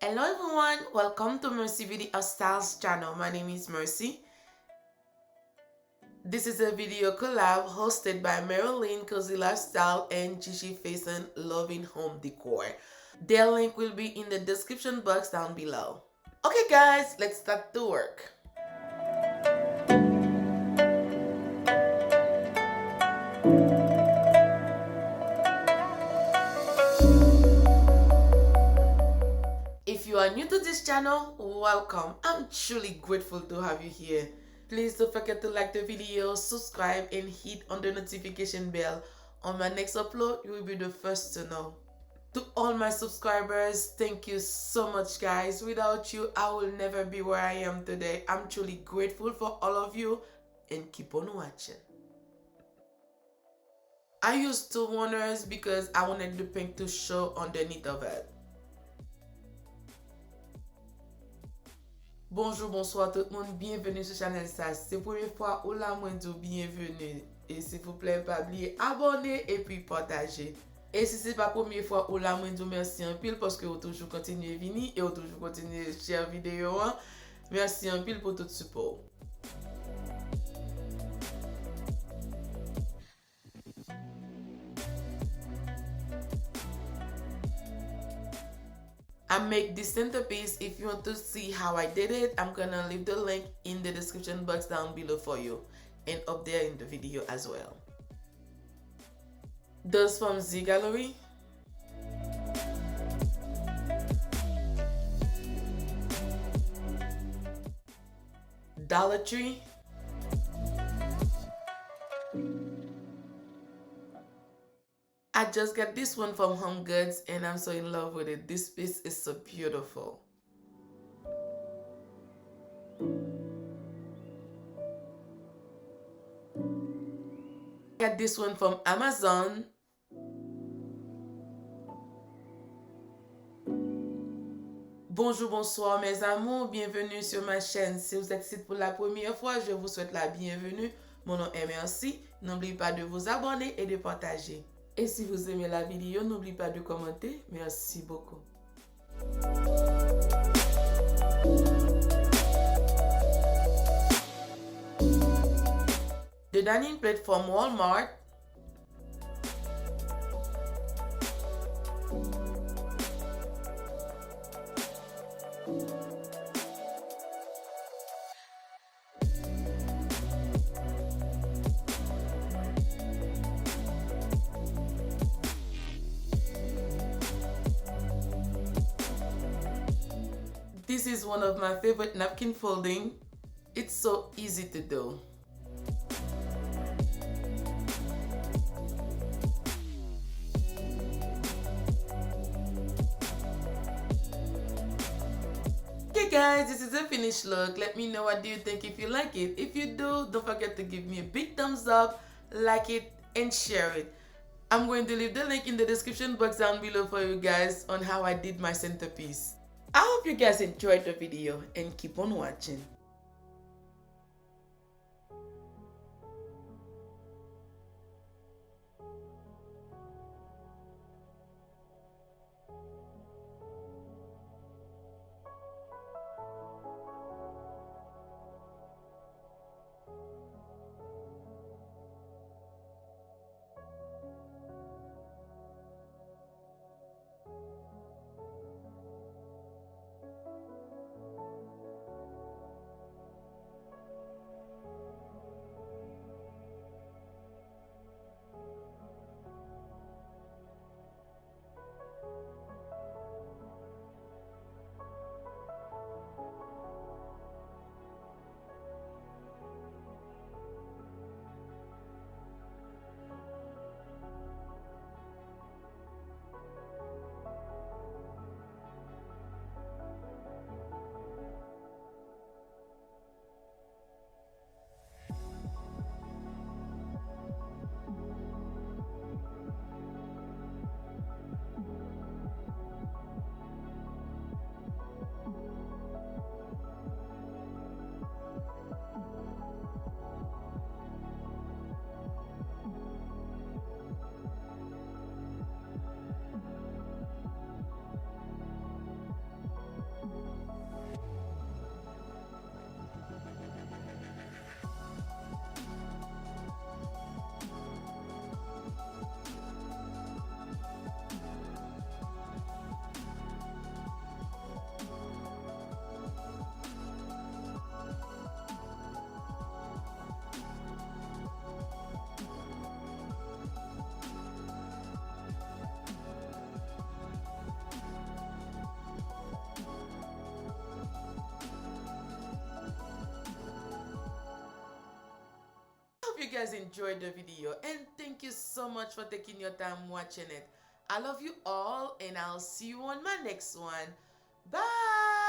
Hello everyone, welcome to Mercy Video Styles channel. My name is Mercy. This is a video collab hosted by Marylin Cozy Lifestyle and Gigi FAISON Loving Home Decor. Their link will be in the description box down below. Okay guys, let's start the work. If you are new to this channel, welcome. I'm truly grateful to have you here. Please don't forget to like the video, subscribe, and hit on the notification bell. On my next upload, you will be the first to know. To all my subscribers, thank you so much guys. Without you, I will never be where I am today. I'm truly grateful for all of you and keep on watching. I used two warners because I wanted the paint to show underneath of it. Bonjour, bonsoir tout le monde, bienvenue sur channel ça. C'est la première fois où la moi dis bienvenue. Et s'il vous plaît, pas oublier abonner et puis partager. Et si c'est pas la première fois où la moi dis merci en pile parce que vous toujours continuez venir et vous toujours continuez share vidéo. Merci en pile pour tout support. I make this centerpiece. If you want to see how I did it, I'm gonna leave the link in the description box down below for you and up there in the video as well. Those from Z Gallery. Dollar Tree. I just got this one from Home Goods and I'm so in love with it. This piece is so beautiful. I got this one from Amazon. Bonjour, bonsoir mes amours, bienvenue sur ma chaîne. Si vous êtes ici pour la première fois, je vous souhaite la bienvenue. Mon nom est Merci. N'oubliez pas de vous abonner et de partager. Et si vous aimez la vidéo, n'oubliez pas de commenter. Merci beaucoup. The dining plate from Walmart. This is one of my favorite napkin folding. It's so easy to do. Okay guys, this is a finished look. Let me know what do you think if you like it. If you do, don't forget to give me a big thumbs up, like it, and share it. I'm going to leave the link in the description box down below for you guys on how I did my centerpiece. I hope you guys enjoyed the video and keep on watching. guys enjoyed the video, and thank you so much for taking your time watching it. I love you all, and I'll see you on my next one. Bye.